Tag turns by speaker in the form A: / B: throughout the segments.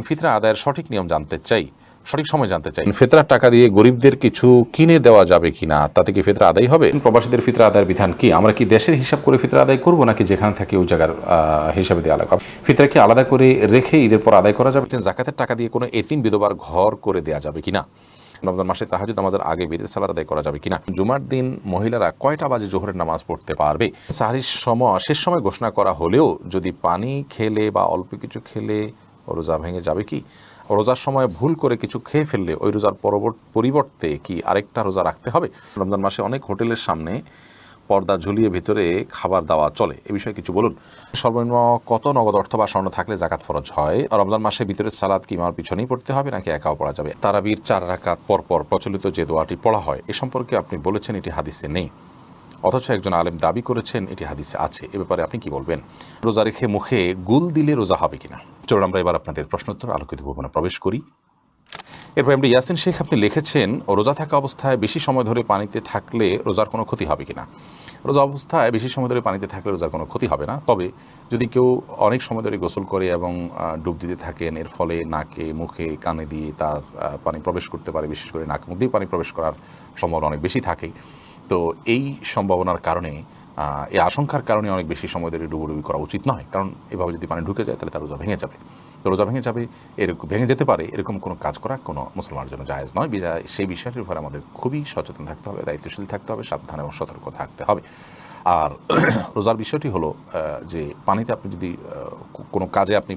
A: ফিতরা আদায়ের সঠিক নিয়ম জানতে চাই, সঠিক সময় জানতে চাই। ফিতরার টাকা দিয়ে গরিবদের কিছু কিনে দেওয়া যাবে কিনা, তাতে কি ফিতরা আদায় হবে? প্রবাসীদের ফিতরা আদায়ের বিধান কি? আমরা কি দেশের হিসাব করে ফিতরা আদায় করব, নাকি যেখানে থাকি ওই জায়গার হিসাবে দিয়ে আলাদা? ফিতরা কি আলাদা করে রেখে ঈদের পর আদায় করা যাবে? জাকাতের টাকা দিয়ে কোনো এতিম বিধবার ঘর করে দেওয়া যাবে কিনা? রমজান মাসে তাহাজ্জুদ নামাজের আগে বিদেশ সালাত আদায় করা যাবে কিনা? জুমার দিন মহিলারা কয়টা বাজে জোহরের নামাজ পড়তে পারবে? সাহরির সময় শেষ সময় ঘোষণা করা হলেও যদি পানি খেলে বা অল্প কিছু খেলে রোজা ভেঙে যাবে কি? রোজার সময় ভুল করে কিছু খেয়ে ফেললে ওই রোজার পরিবর্তে কি আরেকটা রোজা রাখতে হবে? রমজান মাসে অনেক হোটেলের সামনে পর্দা ঝুলিয়ে ভিতরে খাবার দেওয়া চলে, এ বিষয়ে কিছু বলুন। সর্বনিম্ন কত নগদ অর্থ বা স্বর্ণ থাকলে জাকাত ফরজ হয়? রমজান মাসে ভিতরে সালাদ কি ইমামের পিছনেই পড়তে হবে নাকি একাও পড়া যাবে? তারাবির 4 রাকাত পরপর প্রচলিত যে দোয়াটি পড়া হয় এ সম্পর্কে আপনি বলেছেন এটি হাদিসে নেই, অথচ একজন আলেম দাবি করেছেন এটি হাদিসে আছে, এ ব্যাপারে আপনি কি বলবেন? রোজা রেখে মুখে গুল দিলে রোজা হবে কিনা? চলুন আমরা এবার আপনাদের প্রশ্নোত্তর আলোকিত ভবনে প্রবেশ করি। এরপর আপনি ইয়াসিন শেখ আপনি লিখেছেন, রোজা থাকা অবস্থায় বেশি সময় ধরে পানিতে থাকলে রোজার কোনো ক্ষতি হবে কিনা? রোজা অবস্থায় বেশি সময় ধরে পানিতে থাকলে রোজার কোনো ক্ষতি হবে না, তবে যদি কেউ অনেক সময় ধরে গোসল করে এবং ডুব দিতে থাকেন, এর ফলে নাকে মুখে কানে দিয়ে তার পানি প্রবেশ করতে পারে, বিশেষ করে নাক মুখ দিয়ে পানি প্রবেশ করার সম্ভাবনা অনেক বেশি থাকে। তো এই সম্ভাবনার কারণে এই আশঙ্কার কারণে অনেক বেশি সময় ধরে ডুবুডুবি করা উচিত নয়, কারণ এভাবে যদি পানি ঢুকে যায় তাহলে তার রোজা ভেঙে যাবে। তো রোজা ভেঙে যাবে, এরকম ভেঙে যেতে পারে, এরকম কোনো কাজ করা কোনো মুসলমানের জন্য জায়েজ নয়। সেই বিষয়টির উপরে আমাদের খুবই সচেতন থাকতে হবে, দায়িত্বশীল থাকতে হবে, সাবধান এবং সতর্ক থাকতে হবে। আর রোজার বিষয়টি হলো যে পানিতে আপনি যদি কোনো কাজে আপনি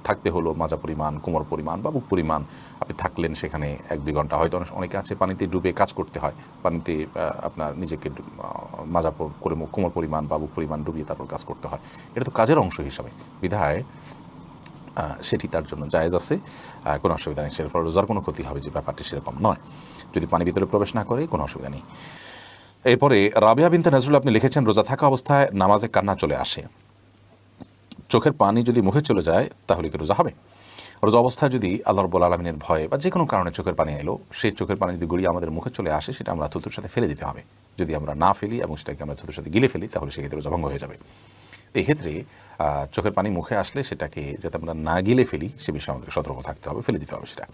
A: থাকতে হলো মাজা পরিমাণ, কোমর পরিমাণ বা বুক পরিমাণ আপনি থাকলেন, সেখানে 1-2 ঘন্টা, হয়তো অনেকে আছে পানিতে ডুবে কাজ করতে হয়, পানিতে আপনার নিজেকে মাজা করে কোমর পরিমাণ বা বুক পরিমাণ ডুবিয়ে তারপর কাজ করতে হয়, এটা তো কাজের অংশ হিসাবে, বিধায় সেটি তার জন্য জায়েজ আছে, কোনো অসুবিধা নেই। সের ফলে রোজার কোনো ক্ষতি হবে যে ব্যাপারটি সেরকম নয়, যদি পানি ভিতরে প্রবেশ না করে কোনো অসুবিধা নেই। এরপরে রাবিয়া বিনতে নজরুল আপনি লিখেছেন, রোজা থাকা অবস্থায় নামাজে কান্না চলে আসে, চোখের পানি যদি মুখে চলে যায় তাহলে কি রোজা হবে? রোজা অবস্থায় যদি আল্লাহ রাব্বুল আলামিনের ভয়ে বা যে কোনো কারণে চোখের পানি এলো, সেই চোখের পানি যদি গড়িয়ে আমাদের মুখে চলে আসে, সেটা আমরা থুতুর সাথে ফেলে দিতে হবে। যদি আমরা না ফেলি এবং সেটাকে আমরা থুতুর সাথে গিলে ফেলি, তাহলে সেক্ষেত্রে রোজা ভঙ্গ হয়ে যাবে। এক্ষেত্রে চোখের পানি মুখে আসলে সেটাকে যাতে আমরা না গিলে ফেলি সে বিষয়ে আমাদের সতর্ক থাকতে হবে, ফেলে দিতে হবে সেটা।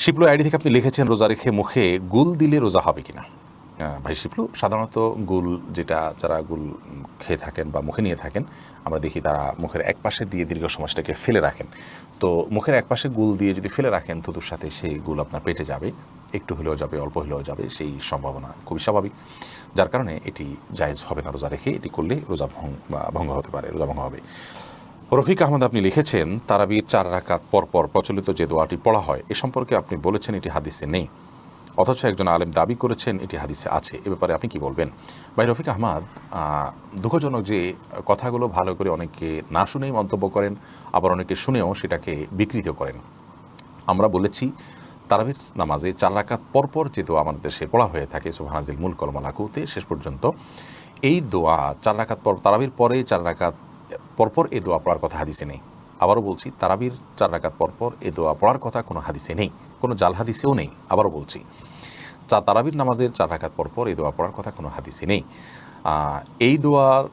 A: শিপলু আইডি থেকে আপনি লিখেছেন, রোজা রেখে মুখে গুল দিলে রোজা হবে কিনা? ভাই শিপলু, সাধারণত গুল যেটা যারা গুল খেয়ে থাকেন বা মুখে নিয়ে থাকেন, আমরা দেখি তারা মুখের এক পাশে দিয়ে দীর্ঘ সময় সেটাকে ফেলে রাখেন। তো মুখের এক পাশে গুল দিয়ে যদি ফেলে রাখেন, থুতুর সাথে সেই গুল আপনার পেটে যাবে, একটু হলেও যাবে, অল্প হলেও যাবে, সেই সম্ভাবনা খুবই স্বাভাবিক, যার কারণে এটি জায়েজ হবে না। রোজা রেখে এটি করলে রোজা ভঙ্গ হতে পারে, রোজা ভঙ্গ হবে। রফিক আহমদ আপনি লিখেছেন, তারাবির 4 রাকাত পরপর প্রচলিত যে দোয়াটি পড়া হয় এ সম্পর্কে আপনি বলেছেন এটি হাদিসে নেই, অথচ একজন আলেম দাবি করেছেন এটি হাদিসে আছে, এ ব্যাপারে আপনি কি বলবেন? ভাই রফিক আহমদ, দুঃখজনক যে কথাগুলো ভালো করে অনেকে না শুনেই মন্তব্য করেন, আবার অনেকে শুনেও সেটাকে বিকৃত করেন। আমরা বলেছি তারাবির নামাজে 4 রাকাত পরপর যে দোয়া আমাদের দেশে পড়া হয়ে থাকে, সুবহানাজিল মুলক ওয়াল মালাকুতে শেষ পর্যন্ত, এই দোয়া 4 রাকাত পর, তারাবির পরে 4 রাকাত পরপর এই দোয়া পড়ার কথা হাদিসে নেই। আবারও বলছি, তারাবির 4 রাকাত পরপর এই দোয়া পড়ার কথা কোনো হাদিসে নেই, কোনো জাল হাদিসেও নেই। আবারও বলছি, তারাবির নামাজের 4 রাকাত পরপর এই দোয়া পড়ার কথা কোনো হাদিসে নেই। এই দোয়ার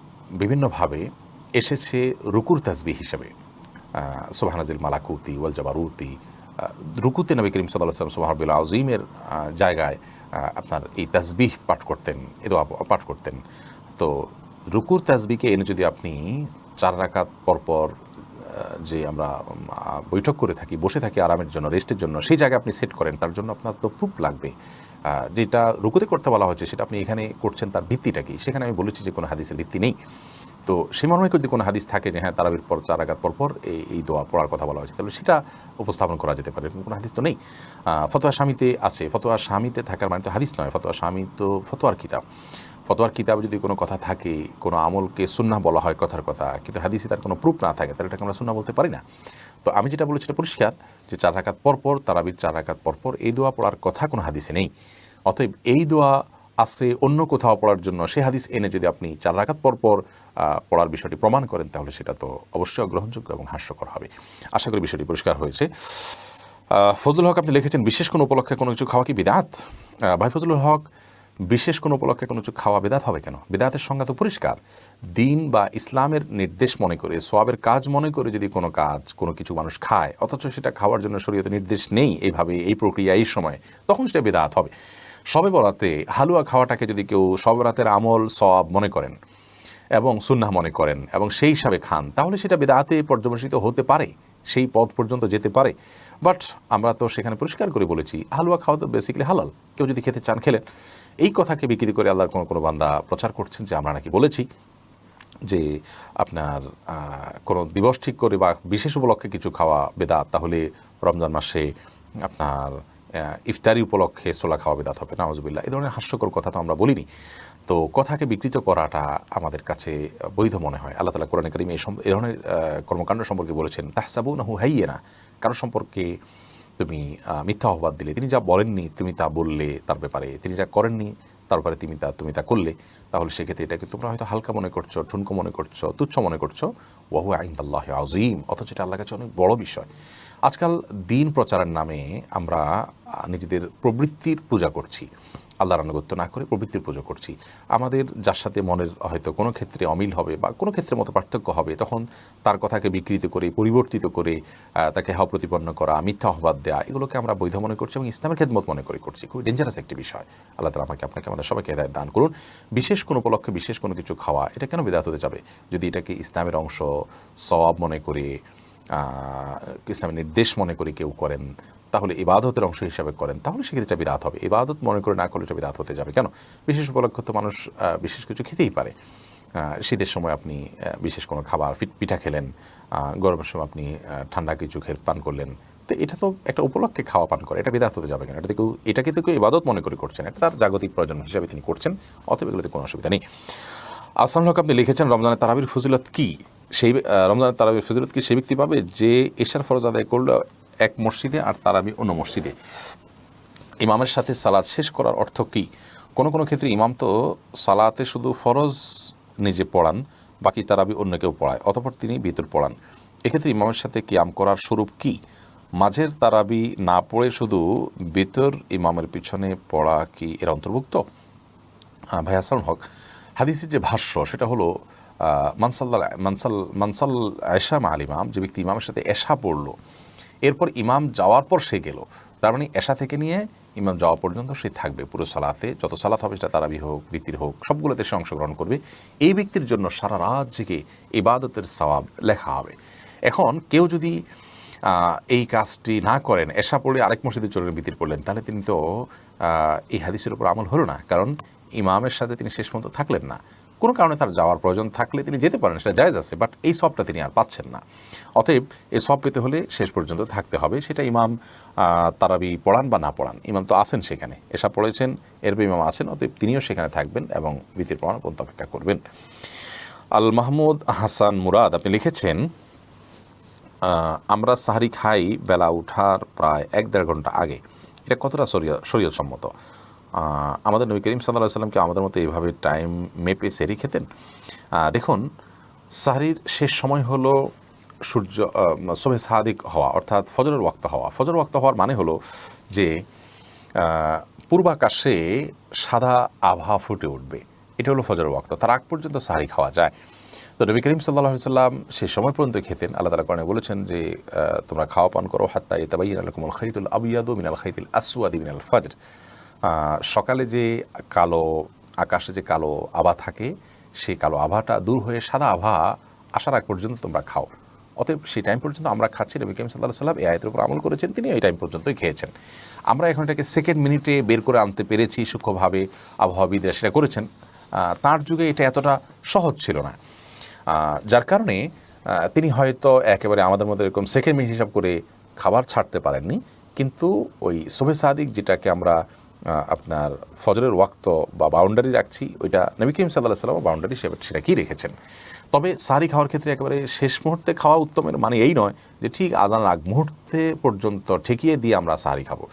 A: বিভিন্নভাবে এসেছে রুকুর তাসবিহ হিসেবে, সুবহানাজিল মালাকুতি ওয়াল জাবারুতি, রুকুতে নবী করিম সাল্লাল্লাহু আলাইহি ওয়াসাল্লাম সুবহানাল্লাহিল আযীমের জায়গায় আপনার এই তাসবিহ পাঠ করতেন, এই দোয়া পাঠ করতেন। তো রুকুর তাসবিহকে এনে যদি আপনি 4 রাকাত পরপর যে আমরা বৈঠক করে থাকি, বসে থাকি আরামের জন্য, রেস্টের জন্য, সেই জায়গায় আপনি সেট করেন, তার জন্য আপনার তো প্রুফ লাগবে। যেটা রুকুতে করতে বলা হচ্ছে সেটা আপনি এখানে করছেন, তার ভিত্তিটা কি? সেখানে আমি বলেছি যে কোনো হাদিসের ভিত্তি নেই। তো সেই মর্মে যদি কোনো হাদিস থাকে যে হ্যাঁ তারাবির পর 4 রাকাত পরপর এই দোয়া পড়ার কথা বলা হয়েছে, তাহলে সেটা উপস্থাপন করা যেতে পারে। কোনো হাদিস তো নেই। ফতোয়া শামিতে আছে, ফতোয়া শামিতে থাকার মানে তো হাদিস নয়, ফতোয়া শামি তো ফতোয়ার কিতাব। ফতোয়ার কিতাবে যদি কোনো কথা থাকে, কোনো আমলকে সুন্নাহ বলা হয় কথার কথা, কিন্তু হাদিসে তার কোনো প্রুফ না থাকে, তাহলে এটাকে আমরা সুন্নাহ বলতে পারি না। তো আমি যেটা বলেছি এটা পরিষ্কার যে 4 রাকাত পরপর, তারাবির 4 রাকাত পরপর এই দোয়া পড়ার কথা কোনো হাদিসে নেই। অতএব এই দোয়া আছে অন্য কোথাও পড়ার জন্য, সেই হাদিস এনে যদি আপনি 4 রাকাত পরপর পড়ার বিষয়টি প্রমাণ করেন, তাহলে সেটা তো অবশ্যই অগ্রহণযোগ্য এবং হাস্যকর হবে। আশা করি বিষয়টি পরিষ্কার হয়েছে। ফজলুল হক আপনি লিখেছেন, বিশেষ কোনো উপলক্ষে কোনো কিছু খাওয়া কি বিদআত? ভাই ফজলুল হক, বিশেষ কোনো উপলক্ষে কোনো কিছু খাওয়া বেদাত হবে কেন? বেদাতের সংজ্ঞা তো পরিষ্কার। দিন বা ইসলামের নির্দেশ মনে করে, সওয়াবের কাজ মনে করে যদি কোনো কাজ, কোনো কিছু মানুষ খায়, অথচ সেটা খাওয়ার জন্য শরীয়তে নির্দেশ নেই এইভাবে, এই প্রক্রিয়া, এই সময়, তখন সেটা বেদাত হবে। শবে বরাতে হালুয়া খাওয়াটাকে যদি কেউ শবে বরাতের আমল সওয়াব মনে করেন এবং সুন্নাহ মনে করেন এবং সেই হিসাবে খান, তাহলে সেটা বেদাতে পর্যবেসিত হতে পারে, সেই পথ পর্যন্ত যেতে পারে। বাট আমরা তো সেখানে পরিষ্কার করে বলেছি হালুয়া খাওয়া তো বেসিক্যালি হালাল, কেউ যদি খেতে চান খেলেন। এই কথাকে বিক্রি করে আল্লাহর কোনো বান্দা প্রচার করছেন যে আমরা নাকি বলেছি যে আপনার কোনো দিবস ঠিক করে বা বিশেষ উপলক্ষে কিছু খাওয়া বেদাত, তাহলে রমজান মাসে আপনার ইফতারি উপলক্ষে ছোলা খাওয়া বেদাত হবে। নাউজুবিল্লাহ, এই ধরনের হাস্যকর কথা তো আমরা বলিনি। তো কথাকে বিকৃত করাটা আমাদের কাছে বৈধ মনে হয়। আল্লাহ তাআলা কোরআনে কারীমে এই ধরনের কর্মকাণ্ড সম্পর্কে বলেছেন, তাহসাবুনাহু হাইয়্যানা, কারো সম্পর্কে তুমি মিথ্যা অপবাদ দিলে, তিনি যা বলেননি তুমি তা বললে তার ব্যাপারে, তিনি যা করেননি তার ব্যাপারে তুমি তা করলে, তাহলে সেক্ষেত্রে এটাকে তোমরা হয়তো হালকা মনে করছো, ঠুনকো মনে করছো, তুচ্ছ মনে করছো। ওয়া হুয়া ইনদাল্লাহি আযীম, অথচ এটা আল্লাহর কাছে অনেক বড় বিষয়। আজকাল দিন প্রচারের নামে আমরা নিজেদের প্রবৃত্তির পূজা করছি, আল্লাহর আনুগত্য না করে প্রবৃত্তির পুজো করছি। আমাদের যার সাথে মনের হয়তো কোনো ক্ষেত্রে অমিল হবে বা কোনো ক্ষেত্রে মতো পার্থক্য হবে, তখন তার কথাকে বিকৃত করে, পরিবর্তিত করে তাকে হাও প্রতিপন্ন করা, মিথ্যা অপবাদ দেওয়া, এগুলোকে আমরা বৈধ মনে করছি এবং ইসলামের খেদমত মনে করে করছি। খুবই ডেঞ্জারাস একটি বিষয়। আল্লাহ তাআলা আপনাকে আমাদের সবাইকে হেদায়েত দান করুন। বিশেষ কোনো উপলক্ষে বিশেষ কোনো কিছু খাওয়া, এটা কেন বিদআত হতে যাবে? যদি এটাকে ইসলামের অংশ, সওয়াব মনে করে, ইসলামের নির্দেশ মনে করে কেউ করেন, তাহলে ইবাদতের অংশ হিসাবে করেন, তাহলে সেক্ষেত্রে বিদআত হবে। ইবাদত মনে করে না করলে এটা বিদআত হতে যাবে কেন? বিশেষ উপলক্ষে তো মানুষ বিশেষ কিছু খেতেই পারে। শীতের সময় আপনি বিশেষ কোনো খাবার, পিঠা খেলেন, গরমের সময় আপনি ঠান্ডা কিছু পান করলেন, তো এটা তো একটা উপলক্ষে খাওয়া পান করে, এটা বিদআত হতে যাবে কেন? এটাকে তো কেউ ইবাদত মনে করে করছেন, এটা তার জাগতিক প্রয়োজন হিসাবে তিনি করছেন, অতএব এগুলোতে কোনো অসুবিধা নেই। আসলাম হক আপনি লিখেছেন, রমজানের তারাবির ফজিলত কি? রমজানের তারাবির ফজিলত কি সেই ব্যক্তি পাবে যে এশার ফরজ আদায় করলো এক মসজিদে আর তারাবি অন্য মসজিদে? ইমামের সাথে সালাত শেষ করার অর্থ কী? কোনো ক্ষেত্রে ইমাম তো সালাতে শুধু ফরজ নিজে পড়ান, বাকি তারাবি অন্য কেউ পড়ায়, অতঃপর তিনি ভিতর পড়ান। এক্ষেত্রে ইমামের সাথে কিয়াম করার স্বরূপ কি? মাঝের তারাবি না পড়ে শুধু ভিতর ইমামের পিছনে পড়া কি এর অন্তর্ভুক্ত? ভাই আসলাম হক, হাদিসের যে ভাষ্য সেটা হলো মানসাল এশা মা আল ইমাম, যে ব্যক্তি ইমামের সাথে এশা পড়লো, এরপর ইমাম যাওয়ার পর সে গেল, তার মানে এশা থেকে নিয়ে ইমাম যাওয়া পর্যন্ত সে থাকবে পুরো সালাতে, যত সালাত হবে সেটা তারাবি হোক, বিতির হোক, সবগুলোতে সে অংশগ্রহণ করবে। এই ব্যক্তির জন্য সারা রাত জেগে ইবাদতের সওয়াব লেখা হবে। এখন কেউ যদি এই কাজটি না করেন, এশা পড়লে আরেক মসজিদে চলে বিতির পড়লেন, তাহলে তিনি তো এই হাদিসের উপর আমল হলো না, কারণ ইমামের সাথে তিনি শেষ পর্যন্ত থাকলেন না। কোনো কারণে তার যাওয়ার প্রয়োজন থাকলে তিনি যেতে পারেন, সেটা জায়েজ আছে, বাট এই সবটা তিনি আর পাচ্ছেন না। অতএব এই সব পেতে হলে শেষ পর্যন্ত থাকতে হবে, সেটা ইমাম তারাবি পড়ান বা না পড়ান। ইমাম তো আছেন সেখানে, এসা পড়েছেন, এরপর ইমাম আছেন, অতএব তিনিও সেখানে থাকবেন এবং বিতির পড়ানো পর্যন্ত অপেক্ষা করবেন। আল মাহমুদ হাসান মুরাদ আপনি লিখেছেন, আমরা সাহারি খাই বেলা উঠার প্রায় 1-1.5 ঘন্টা আগে, এটা কতটা শরীয়ত সম্মত? আমাদের নবী করিম সাল্লাল্লাহু আলাইহি ওয়াসাল্লাম কি আমাদের মতো এইভাবে টাইম মেপে সেহরি খেতেন? দেখুন, সাহরির শেষ সময় হলো সূর্য সুবহে সাদিক হওয়া, অর্থাৎ ফজরের ওয়াক্ত হওয়া। ফজর ওয়াক্ত হওয়ার মানে হলো যে পূর্বাকাশে সাদা আভা ফুটে উঠবে, এটা হলো ফজরের ওয়াক্ত, তার আগ পর্যন্ত সাহরি খাওয়া যায়। তো নবী করিম সাল্লাল্লাহু আলাইহি ওয়াসাল্লাম সেই সময় পর্যন্ত খেতেন। আল্লাহ তাআলা কোরআনে বলেছেন যে তোমরা খাওয়া পান করো হাত্তা ইয়াতাবাইয়ানা লাকুমুল খাইতুল আবিয়াদু মিনাল খাইতিল আসওয়াদি মিনাল ফাজর। সকালে যে কালো আকাশে যে কালো আভা থাকে, সেই কালো আভাটা দূর হয়ে সাদা আভা আসার আগ পর্যন্ত তোমরা খাও। অতএব সেই টাইম পর্যন্ত আমরা খাচ্ছি। নবী করিম সাল্লাল্লাহু আলাইহি ওয়াসাল্লাম এই আয়াতের উপর আমল করেছেন, তিনি এই টাইম পর্যন্তই খেয়েছেন। আমরা এখন এটাকে সেকেন্ড মিনিটে বের করে আনতে পেরেছি, সূক্ষ্মভাবে আবহাওয়াবিদরা সেটা করেছেন। তার যুগে এটা এতটা সহজ ছিল না, যার কারণে তিনি হয়তো একেবারে আমাদের মধ্যে এরকম সেকেন্ড মিনিট হিসাব করে খাবার ছাড়তে পারেননি। কিন্তু ওই সুবহে সাদিক, যেটাকে আমরা আপনার ফজরের ওয়াক্ত বা বাউন্ডারি রাখছি, ওইটা নবী করিম সাল্লাল্লাহু আলাইহি ওয়াসাল্লাম বাউন্ডারি সেটা কি রেখেছেন। তবে সাহরি খাওয়ার ক্ষেত্রে একেবারে শেষ মুহূর্তে খাওয়া উত্তমের মানে এই নয় যে ঠিক আজানের আগ মুহূর্তে পর্যন্ত ঠেকিয়ে দিয়ে আমরা সাহরি খাবো,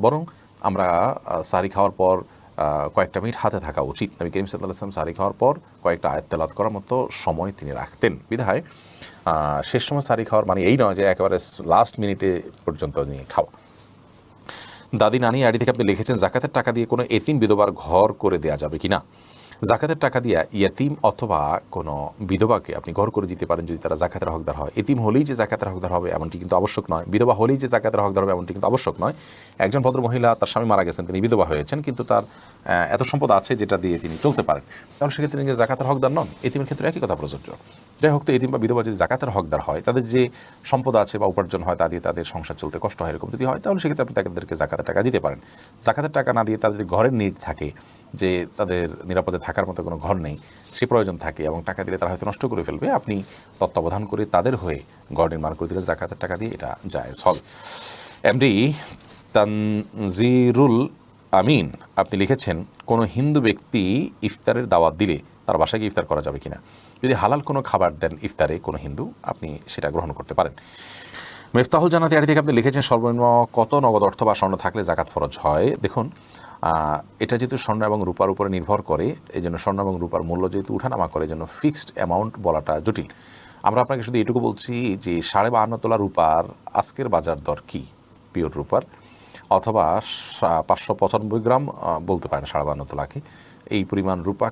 A: বরং আমরা সাহরি খাওয়ার পর কয়েকটা মিনিট হাতে থাকা উচিত। নবী করিম সাল্লাল্লাহু আলাইহি ওয়াসাল্লাম সাহরি খাওয়ার পর কয়েকটা আয়াত তেলাওয়াত করার মতো সময় তিনি রাখতেন। বিধায় শেষ সময় সাহরি খাওয়ার মানে এই নয় যে একেবারে লাস্ট মিনিটে পর্যন্ত নিয়ে খাওয়া। দাদি নানি আইডি থেকে আপনি লিখেছেন জাকাতের টাকা দিয়ে কোনো এতিম বিধবার ঘর করে দেওয়া যাবে কিনা। জাকাতের টাকা দিয়ে ইয়াতিম অথবা কোনো বিধবাকে আপনি ঘর করে দিতে পারেন যদি তারা জাকাতের হকদার হয়। এতিম হলেই যে জাকাতের হকদার হবে এমনটি কিন্তু আবশ্যক নয়, বিধবা হলেই যে জাকাতের হকদার হবে এমনটি কিন্তু আবশ্যক নয়। একজন ভদ্র মহিলা, তার স্বামী মারা গেছেন, তিনি বিধবা হয়েছেন, কিন্তু তার এত সম্পদ আছে যেটা দিয়ে তিনি চলতে পারেন, তাহলে সেক্ষেত্রে তিনি যে জাকাতের হকদার নন। এতিমের ক্ষেত্রে একই কথা প্রযোজ্য। যাই হোক, তো এতিম বা বিধবা যদি জাকাতের হকদার হয়, তাদের যে সম্পদ আছে বা উপার্জন হয় তা দিয়ে তাদের সংসার চলতে কষ্ট হয়, এরকম যদি হয় তাহলে সেক্ষেত্রে আপনি তাদেরকে জাকাতের টাকা দিতে পারেন। জাকাতের টাকা না দিয়ে তাদের ঘরের নিড থাকে, যে তাদের নিরাপদে থাকার মতো কোনো ঘর নেই, সে প্রয়োজন থাকে এবং টাকা দিলে তারা হয়তো নষ্ট করে ফেলবে, আপনি তত্ত্বাবধান করে তাদের হয়ে ঘর নির্মাণ করে দিলে জাকাতের টাকা দিয়ে এটা জায়েজ হবে। এমডি তানজিরুল আমিন আপনি লিখেছেন কোনো হিন্দু ব্যক্তি ইফতারের দাওয়াত দিলে তার বাসায় গিয়ে ইফতার করা যাবে কিনা। যদি হালাল কোনো খাবার দেন ইফতারে কোনো হিন্দু, আপনি সেটা গ্রহণ করতে পারেন। মেফতাহুল জান্নাত আইডি থেকে আপনি লিখেছেন সর্বনিম্ন কত নগদ অর্থ বা স্বর্ণ থাকলে জাকাত ফরজ হয়। দেখুন, এটা যেহেতু স্বর্ণ এবং রূপার উপরে নির্ভর করে, এই জন্য স্বর্ণ এবং রূপার মূল্য যেহেতু উঠানামা করে, এই জন্য ফিক্সড অ্যামাউন্ট বলাটা জটিল। আমরা আপনাকে শুধু এটুকু বলছি যে 52.5 তোলা রূপার আজকের বাজার দর কী, পিওর রূপার, অথবা 595 গ্রাম বলতে পারেন 52.5 তোলাকে, এই পরিমাণ রূপা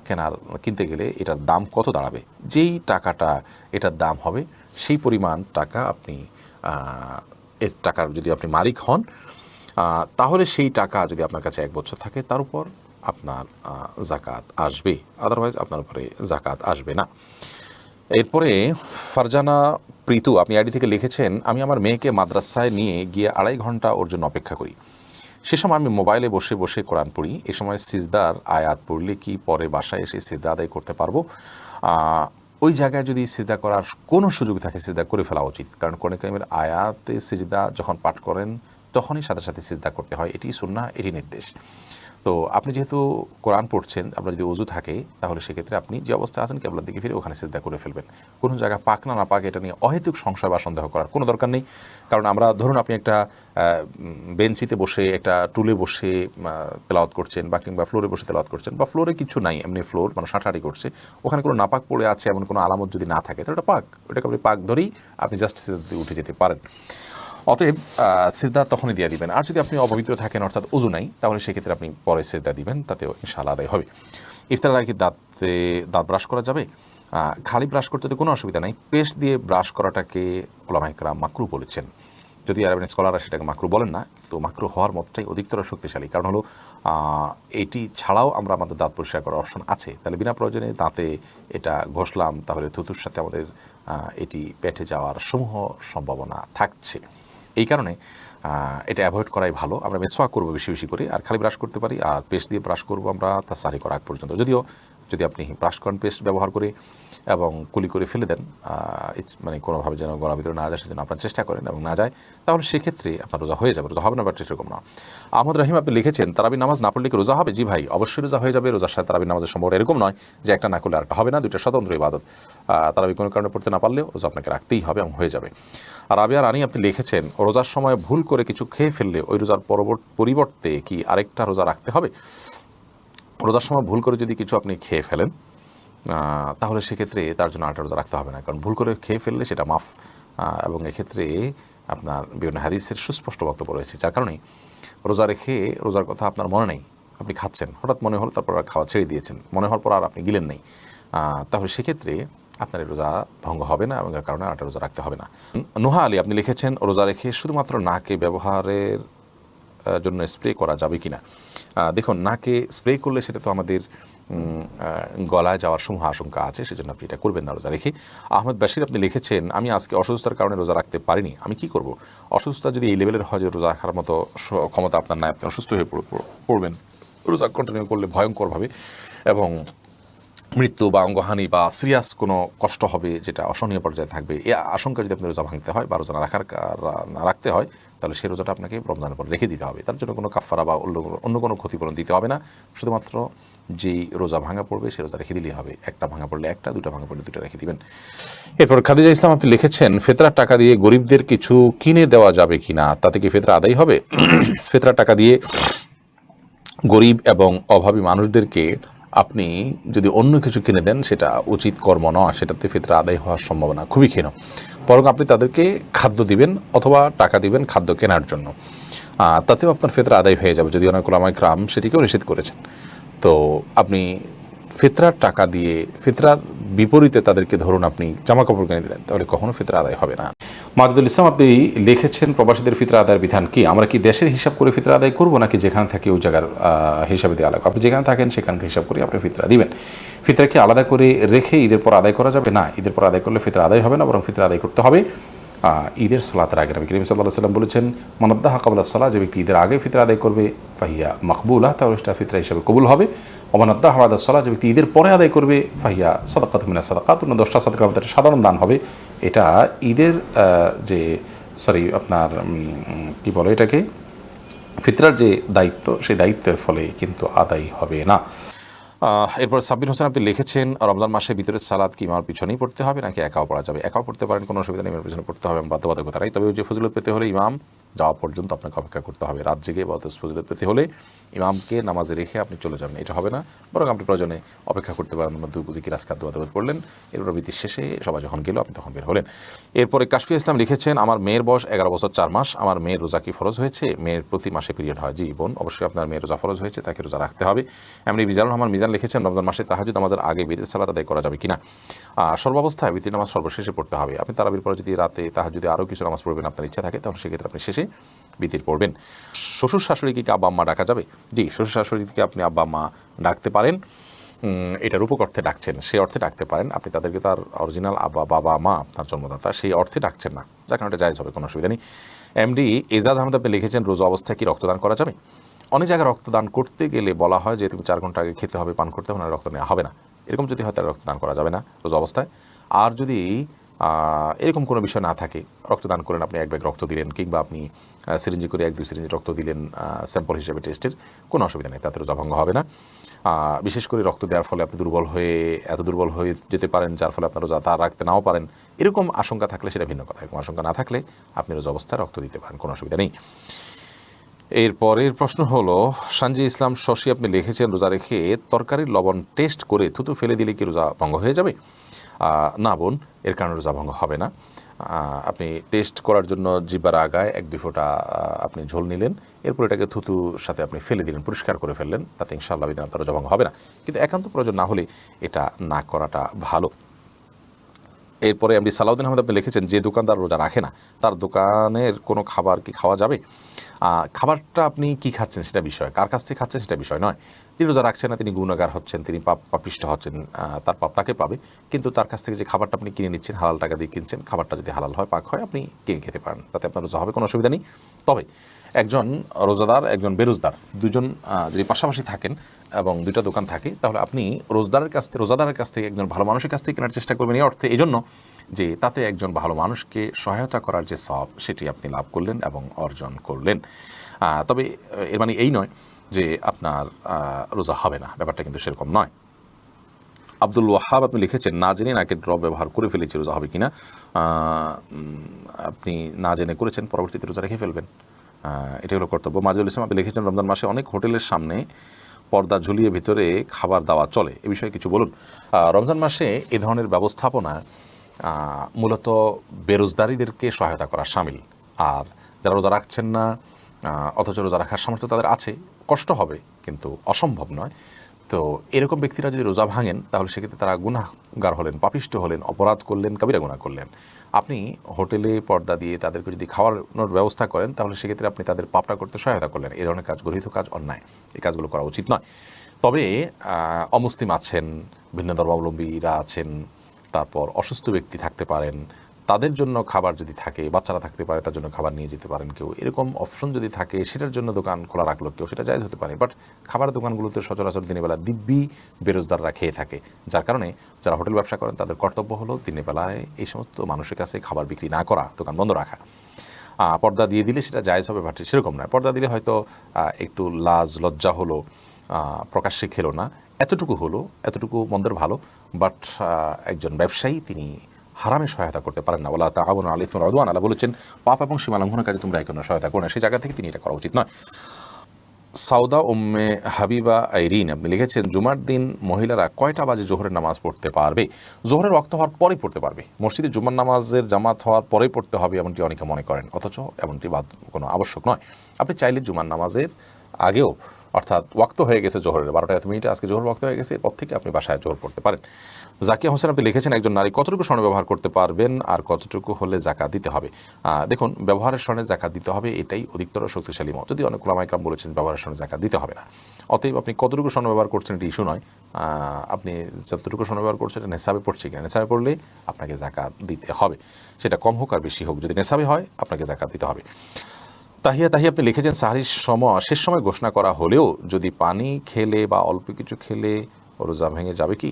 A: কিনতে গেলে এটার দাম কত দাঁড়াবে, যেই টাকাটা এটার দাম হবে সেই পরিমাণ টাকা আপনি এর টাকার যদি আপনি মালিক হন, তাহলে সেই টাকা যদি আপনার কাছে 1 বছর থাকে তার উপর আপনার জাকাত আসবে, আদারওয়াইজ আপনার উপরে জাকাত আসবে না। এরপরে ফারজানা প্রীতু আপনি আইডি থেকে লিখেছেন আমি আমার মেয়েকে মাদ্রাসায় নিয়ে গিয়ে 2.5 ঘন্টা ওর জন্য অপেক্ষা করি। সে সময় আমি মোবাইলে বসে বসে কোরআন পড়ি। এ সময় সিজদার আয়াত পড়লে কি পরে বাসায় এসে সিজদা আদায় করতে পারবো? ওই জায়গায় যদি সিজদা করার কোনো সুযোগ থাকে সিজদা করে ফেলা উচিত, কারণ কোরআন কারীমের আয়াতে সিজদা যখন পাঠ করেন তখনই সাথে সাথে সিজদা করতে হয়, এটি সুন্নাহ, এটি নির্দেশ। তো আপনি যেহেতু কোরআন পড়ছেন, আপনার যদি ওযু থাকে তাহলে সেক্ষেত্রে আপনি যে অবস্থায় আছেন কিবলার দিকে ফিরে ওখানে সিজদা করে ফেলবেন। কোনো জায়গা পাক না পাক এটা নিয়ে অহেতুক সংশয় বা সন্দেহ করার কোনো দরকার নেই। কারণ আমরা ধরুন আপনি একটা বেঞ্চিতে বসে, একটা টুলে বসে তেলাওয়াত করছেন, বা কিংবা ফ্লোরে বসে তেলাওয়াত করছেন, বা ফ্লোরে কিছু নাই, এমনি ফ্লোর মানে সাঁটারি করছে, ওখানে কোনো নাপাক পড়ে আছে এমন কোনো আলামত যদি না থাকে তাহলে এটা পাক, ওটাকে আপনি পাক ধরেই আপনি জাস্ট সিজদাতে উঠে যেতে পারেন। অতএব সিজদা তখনই দিয়ে দিবেন। আর যদি আপনি অপবিত্র থাকেন অর্থাৎ ওযু নাই, তাহলে সেক্ষেত্রে আপনি পরে সিজদা দিবেন, তাতেও ইনশাআল্লাহ আদায় হবে। ইফতারের আগে দাঁত ব্রাশ করা যাবে? খালি ব্রাশ করতে তো কোনো অসুবিধা নাই, পেস্ট দিয়ে ব্রাশ করাটাকে উলামায়ে কেরাম মাকরুহ বলেছেন। যদি আরবিয়ান স্কলাররা সেটাকে মাকরুহ বলেন না, তো মাকরুহ হওয়ার মতটাই অধিকতর শক্তিশালী। কারণ হলো এটি ছাড়াও আমরা আমাদের দাঁত পরিষ্কার করার অপশন আছে, তাহলে বিনা প্রয়োজনে দাঁতে এটা ঘষলাম তাহলে থুতুর সাথে আমাদের এটি পেটে যাওয়ার সমূহ সম্ভাবনা থাকছে। এই কারণে এটা অ্যাভয়েড করাই ভালো। আমরা মেসওয়াক করবো বেশি বেশি করে, আর খালি ব্রাশ করতে পারি, আর পেস্ট দিয়ে ব্রাশ করবো আমরা তার সারি করা আগ পর্যন্ত। যদিও যদি আপনি ব্রাশ করেন পেস্ট ব্যবহার করে এবং কুলি করে ফেলে দেন, মানে কোনোভাবে যেন গলার ভিতরে না যায় সেজন্য আপনার চেষ্টা করেন এবং না যায়, তাহলে সেক্ষেত্রে আপনার রোজা হয়ে যাবে। রোজা হবে না বাট সেরকম না। আহমদ রাহিম আপনি লিখেছেন তারাবি নামাজ না পড়লে কি রোজা হবে? জি ভাই, অবশ্যই রোজা হয়ে যাবে। রোজার সাথে তারাবি নামাজের সম্পর্ক এরকম নয় যে একটা না করলে আরেকটা হবে না, দুইটা স্বতন্ত্র ইবাদত। তারাবি কোনো কারণে পড়তে না পারলেও রোজা আপনাকে রাখতেই হবে এবং হয়ে যাবে। আর রাবিয়া রানী আপনি লিখেছেন রোজার সময় ভুল করে কিছু খেয়ে ফেললে ওই রোজার পরিবর্তে কি আরেকটা রোজা রাখতে হবে? রোজার সময় ভুল করে যদি কিছু আপনি খেয়ে ফেলেন তাহলে সেক্ষেত্রে তার জন্য আরেকটা রোজা রাখতে হবে না, কারণ ভুল করে খেয়ে ফেললে সেটা মাফ। এবং এক্ষেত্রে আপনার বিভিন্ন হাদিসের সুস্পষ্ট বক্তব্য রয়েছে, যার কারণে রোজা রেখে রোজার কথা আপনার মনে নেই, আপনি খাচ্ছেন, হঠাৎ মনে হলো তারপর আর খাওয়া ছেড়ে দিয়েছেন, মনে হওয়ার পর আর আপনি গিলেন নেই, তাহলে সেক্ষেত্রে আপনার এই রোজা ভঙ্গ হবে না এবং এর কারণে আরেকটা রোজা রাখতে হবে না। নুহা আলী আপনি লিখেছেন রোজা রেখে শুধুমাত্র নাকে ব্যবহারের জন্য স্প্রে করা যাবে কিনা? দেখুন, নাকে স্প্রে করলে সেটা তো আমাদের গলায় যাওয়ার সমূহ আশঙ্কা আছে, সেজন্য আপনি এটা করবেন না রোজা রেখে। আহমেদ বাশির আপনি লিখেছেন আমি আজকে অসুস্থতার কারণে রোজা রাখতে পারিনি, আমি কি করব? অসুস্থতা যদি এই লেভেলের হয় যে রোজা রাখার মতো ক্ষমতা আপনার নাই, আপনি অসুস্থ হয়ে পড়বেন, রোজা কন্টিনিউ করলে ভয়ঙ্করভাবে এবং মৃত্যু বা অঙ্গহানি বা সিরিয়াস কোনো কষ্ট হবে যেটা অসহনীয় পর্যায়ে থাকবে, এই আশঙ্কা যদি আপনি রোজা ভাঙতে হয় বা রোজা রাখতে হয়, তাহলে সেই রোজাটা আপনাকে রমজানের পর রেখে দিতে হবে। তার জন্য কোনো কাফারা বা অন্য কোনো ক্ষতিপূরণ দিতে হবে না, শুধুমাত্র যেই রোজা ভাঙা পড়বে সেই রোজা রেখে দিলেই হবে। একটা ভাঙা পড়লে একটা, দুটা ভাঙা পড়লে দুটো রেখে দিবেন। এরপর খাদিজা ইসলাম আপনি লিখেছেন ফেতরার টাকা দিয়ে গরিবদের কিছু কিনে দেওয়া যাবে কিনা, তাতে কি ফেতরা আদায় হবে? ফেতরার টাকা দিয়ে গরিব এবং অভাবী মানুষদেরকে আপনি যদি অন্য কিছু কিনে দেন সেটা উচিত কর্ম নয়, সেটাতে ফিতরা আদায় হওয়ার সম্ভাবনা খুবই ক্ষীণ। বরং আপনি তাদেরকে খাদ্য দিবেন অথবা টাকা দিবেন খাদ্য কেনার জন্য। তাতেও আপনার ফিতরা আদায় হয়ে যাবে, যদি অনেক ওলামায়ে কেরাম সেটিকেও নিষেধ করেছেন। তো আপনি ফিতরার টাকা দিয়ে ফিতরার বিপরীতে তাদেরকে ধরুন আপনি জামা কাপড় কিনে দিলেন, তাহলে কখনো ফিতরা আদায় হবে না। মাজেদুল ইসলাম আপনি লিখেছেন প্রবাসীদের ফিতরা আদায়ের বিধান কি? আমরা কি দেশের হিসাব করে ফিতরা আদায় করব নাকি যেখানে থাকি ওই জায়গার হিসাবে দেওয়া লাগবে? আপনি যেখানে থাকেন সেখান থেকে হিসাব করে আপনি ফিতরা দিবেন। ফিতরা কি আলাদা করে রেখে ঈদের পর আদায় করা যাবে? না, ঈদের পর আদায় করলে ফিতরা আদায় হবে না, বরং ফিতরা আদায় করতে হবে ঈদের সালাতের আগে। নবী করিম সাল্লাল্লাহু আলাইহি ওয়াসাল্লাম বলেছেন, মান আদ্দাহা ক্বাবলা সালাহ, যে ব্যক্তি ঈদের আগে ফিতরা আদায় করবে ফাহিয়া মাকবুলা, তাহলে সেটা ফিতরা হিসাবে কবুল হবে। ওয়া মান আদ্দাহা বা'দা সালাহ, যে ব্যক্তি ঈদের পরে আদায় করবে ফাহিয়া সাদাকাতুম মিনাস সাদাকাত, 10টা সাদাকার মধ্যে সাধারণ দান হবে। এটা ঈদের আপনার কি বলে এটাকে, ফিতরার যে দায়িত্ব, সেই দায়িত্বের ফলে কিন্তু আদায় হবে না। এরপর সাব্বির হোসেন আপনি লিখেছেন, রমজান মাসে ভিতরের সালাত কি ইমামের পিছনেই পড়তে হবে নাকি একাও পড়া যাবে? একাও পড়তে পারেন, কোনো অসুবিধা নেই, ইমামের পিছনে পড়তে হবে, বাধ্যবাধকতা নাই। তবে ওই যে ফজিলত পেতে হলে ইমাম যাওয়া পর্যন্ত আপনাকে অপেক্ষা করতে হবে। রাত জেগে বা ফজিলত পেতে হলে ইমামকে নামাজে রেখে আপনি চলে যাবেন, এটা হবে না। বরং আপনি প্রয়োজনে অপেক্ষা করতে পারেন, জিকির আজকার দোয়া পড়লেন, এরপর বিতির শেষে সবাই যখন গেল আপনি তখন বের হলেন। এরপরে কাশফিয়া ইসলাম লিখেছেন, আমার মেয়ের বয়স 11 বছর 4 মাস, আমার মেয়ের রোজা কি ফরজ হয়েছে? মেয়ের প্রতি মাসে পিরিয়ড হয়। জি বোন, অবশ্যই আপনার মেয়ের রোজা ফরজ হয়েছে, তাকে রোজা রাখতে হবে। এমনি মিজানুর রহমান মিজান লিখেছেন, রমজান মাসে তাহাজ্জুদ নামাজের আগে বিতির সালাত আদায় করা যাবে কিনা? সর্বাবস্থায় বিতির নামাজ সর্বশেষে পড়তে হবে। আপনি তারাবির পরে যদি রাতে তাহাজ্জুদে আরও কিছু নামাজ পড়বেন আপনার ইচ্ছা থাকে, তাহলে সেক্ষেত্রে আপনি শেষে বিতির পড়বেন। শ্বশুর শাশুড়িকে কি আব্বা আম্মা ডাকা যাবে? জি, শ্বশুর শাশুড়িকে আপনি আব্বা আম্মা ডাকতে পারেন, এটা রূপক অর্থে ডাকছেন, সেই অর্থে ডাকতে পারেন। আপনি তাদেরকে তার অরিজিনাল বাবা মা, আপনার জন্মদাতা, সেই অর্থে ডাকছেন না, যার কারণে এটা জায়েজ হবে, কোনো অসুবিধা নেই। এমডি এজাজ আহমেদ আপনি লিখেছেন, রোজা অবস্থায় কি রক্তদান করা যাবে? অনেক জায়গায় রক্তদান করতে গেলে বলা হয় যে তুমি 4 ঘন্টা আগে খেতে হবে, পান করতে হবে, না রক্ত নেওয়া হবে না। এরকম যদি হয় তাহলে রক্তদান করা যাবে না রোজা অবস্থায়। আর যদি এরকম কোনো বিষয় না থাকে, রক্তদান করেন, আপনি 1 ব্যাগ রক্ত দিলেন, কিংবা আপনি সিরিঞ্জি করে 1-2 সিরিঞ্জি রক্ত দিলেন স্যাম্পল হিসেবে টেস্টের, কোনো অসুবিধা নেই, তাতে রোজা ভঙ্গ হবে না। বিশেষ করে রক্ত দেওয়ার ফলে আপনি এত দুর্বল হয়ে যেতে পারেন যার ফলে আপনার রোজা তা রাখতে নাও পারেন, এরকম আশঙ্কা থাকলে সেটা ভিন্ন কথা। এরকম আশঙ্কা না থাকলে আপনি রোজা অবস্থায় রক্ত দিতে পারেন, কোনো অসুবিধা নেই। এরপরের প্রশ্ন হলো, সানজি ইসলাম শশী আপনি লিখেছেন, রোজা রেখে তরকারির লবণ টেস্ট করে থুতু ফেলে দিলে কি রোজা ভঙ্গ হয়ে যাবে? না বোন, এর কারণে রোজা ভঙ্গ হবে না। আপনি টেস্ট করার জন্য জিহ্বার আগায় 1-2 ফোঁটা আপনি ঝোল নিলেন, এরপর এটাকে থুতুর সাথে আপনি ফেলে দিলেন, পরিষ্কার করে ফেললেন, তাতে ইনশাআল্লাহ বিধান রোজা ভঙ্গ হবে না। কিন্তু একান্ত প্রয়োজন না হলে এটা না করাটা ভালো। এরপরে আপনি সালাউদ্দিন আহমেদ আপনি লিখেছেন, যে দোকানদার রোজা রাখে না তার দোকানের কোনো খাবার কি খাওয়া যাবে? খাবারটা আপনি কি খাচ্ছেন সেটা বিষয়, কার কাছ থেকে খাচ্ছেন সেটা বিষয় নয়। যিনি রোজা রাখছেন না তিনি গুনাহগার হচ্ছেন, তিনি পাপিষ্ঠ হচ্ছেন, তার পাপ তাকে পাবে। কিন্তু তার কাছ থেকে যে খাবারটা আপনি কিনে নিচ্ছেন, হালাল টাকা দিয়ে কিনছেন, খাবারটা যদি হালাল হয়, পাক হয়, আপনি কিনে খেতে পারেন, তাতে আপনার রোজা হবে, কোনো অসুবিধা নেই। তবে একজন রোজাদার, একজন বেরোজদার, দুজন যদি পাশাপাশি থাকেন এবং 2টা দোকান থাকে, তাহলে আপনি রোজাদারের কাছ থেকে একজন ভালো মানুষের কাছ থেকে কেনার চেষ্টা করবেন, এই অর্থে এই জন্য যে তাতে একজন ভালো মানুষকে সহায়তা করার যে সওয়াব সেটি আপনি লাভ করলেন এবং অর্জন করলেন। তবে এর মানে এই নয় যে আপনার রোজা হবে না, ব্যাপারটা কিন্তু সেরকম নয়। আব্দুল ওয়াহাব আপনি লিখেছেন, না জেনে নাকের ড্রপ ব্যবহার করে ফেলেছি, রোজা হবে কিনা? আপনি না জেনে করেছেন, পরবর্তীতে রোজা রেখে ফেলবেন, এটাই হলো কর্তব্য। মাজেদুল ইসলাম আপনি লিখেছেন, রমজান মাসে অনেক হোটেলের সামনে পর্দা ঝুলিয়ে ভিতরে খাবার দেওয়া চলে, এ বিষয়ে কিছু বলুন। রমজান মাসে এ ধরনের ব্যবস্থাপনা মূলত বেরোজগারীদেরকে সহায়তা করা শামিল। আর যারা রোজা রাখছেন না অথচ রোজা রাখার সামর্থ্য তাদের আছে, কষ্ট হবে কিন্তু অসম্ভব নয়। তো এরকম ব্যক্তিরা যদি রোজা ভাঙেন তাহলে সেক্ষেত্রে তারা গুনাহগার হলেন, পাপিষ্ঠ হলেন, অপরাধ করলেন, কাবিরা গুনাহ করলেন। আপনি হোটেলে পর্দা দিয়ে তাদেরকে যদি খাওয়ানোর ব্যবস্থা করেন তাহলে সেক্ষেত্রে আপনি তাদের পাপটা করতে সহায়তা করলেন। এই ধরনের কাজ গর্হিত কাজ, অন্যায়, এই কাজগুলো করা উচিত নয়। তবে অমুসলিম আছেন, ভিন্ন ধর্মাবলম্বীরা আছেন, তারপর অসুস্থ ব্যক্তি থাকতে পারেন, তাদের জন্য খাবার যদি থাকে, বাচ্চারা থাকতে পারে, তার জন্য খাবার নিয়ে যেতে পারেন কেউ, এরকম অপশন যদি থাকে সেটার জন্য দোকান খোলা রাখলো কেউ, সেটা জায়েজ হতে পারে। বাট খাবার দোকানগুলোতে সচরাচর দিনের বেলা দিব্যি বেরোজগাররা খেয়ে থাকে, যার কারণে যারা হোটেল ব্যবসা করেন তাদের কর্তব্য হলো দিনের বেলায় এই সমস্ত মানুষের কাছে খাবার বিক্রি না করা, দোকান বন্ধ রাখা। পর্দা দিয়ে দিলে সেটা জায়েজ হবে, বাট সেরকম নয়। পর্দা দিলে হয়তো একটু লাজ লজ্জা হলো, প্রকাশ্যে খেলো না, এতটুকু মন্দের ভালো। বাট একজন ব্যবসায়ী তিনি হারামে সহায়তা করতে পারেন না। ওয়ালা তাআওয়ানু আলাল ইসমি ওয়াল উদওয়ান, আল্লাহ বলেছেন পাপ এবং সীমা লঙ্ঘনের কাজে তোমরা একে অন্যের সহায়তা করো না, সেই জায়গা থেকে তিনি এটা করা উচিত নয়। সাউদা উম্মে হাবিবা আইরিন আপনি লিখেছেন জুমার দিন মহিলারা কয়টা বাজে জোহরের নামাজ পড়তে পারবে? জোহরের ওয়াক্ত হওয়ার পরেই পড়তে পারবে। মসজিদে জুমার নামাজের জামাত হওয়ার পরেই পড়তে হবে এমনটি অনেকে মনে করেন, অথচ এমনটি কোনো আবশ্যক নয়। আপনি চাইলে জুমার নামাজের আগেও, অর্থাৎ ওয়াক্ত হয়ে গেছে জোহরের 12টা 1 মিনিটে, আজকে জোহর ওয়াক্ত হয়ে গেছে, এরপর থেকে আপনি বাসায় জোহর পড়তে পারেন। জাকিয়া হোসেন আপনি লিখেছেন একজন নারী কতটুকু স্বর্ণ ব্যবহার করতে পারবেন আর কতটুকু হলে জাকাত দিতে হবে? দেখুন, ব্যবহারের স্বর্ণে জাকাত দিতে হবে, এটাই অধিকতর শক্তিশালী মত, যদি অনেক ওলামা ইকরাম বলেছেন ব্যবহারের স্বর্ণে জাকাত দিতে হবে না। অতএব আপনি কতটুকু স্বর্ণ ব্যবহার করছেন এটা ইস্যু নয়, আপনি যতটুকু স্বর্ণ ব্যবহার করছেন এটা নেশাবে পড়ছে কিনা, নেশাবে পড়লে আপনাকে জাকাত দিতে হবে, সেটা কম হোক আর বেশি হোক, যদি নেশাবে হয় আপনাকে জাকাত দিতে হবে। তাহিয়া আপনি লিখেছেন সাহরির শেষ সময় ঘোষণা করা হলেও যদি পানি খেলে বা অল্প কিছু খেলে রোজা ভেঙে যাবে কি?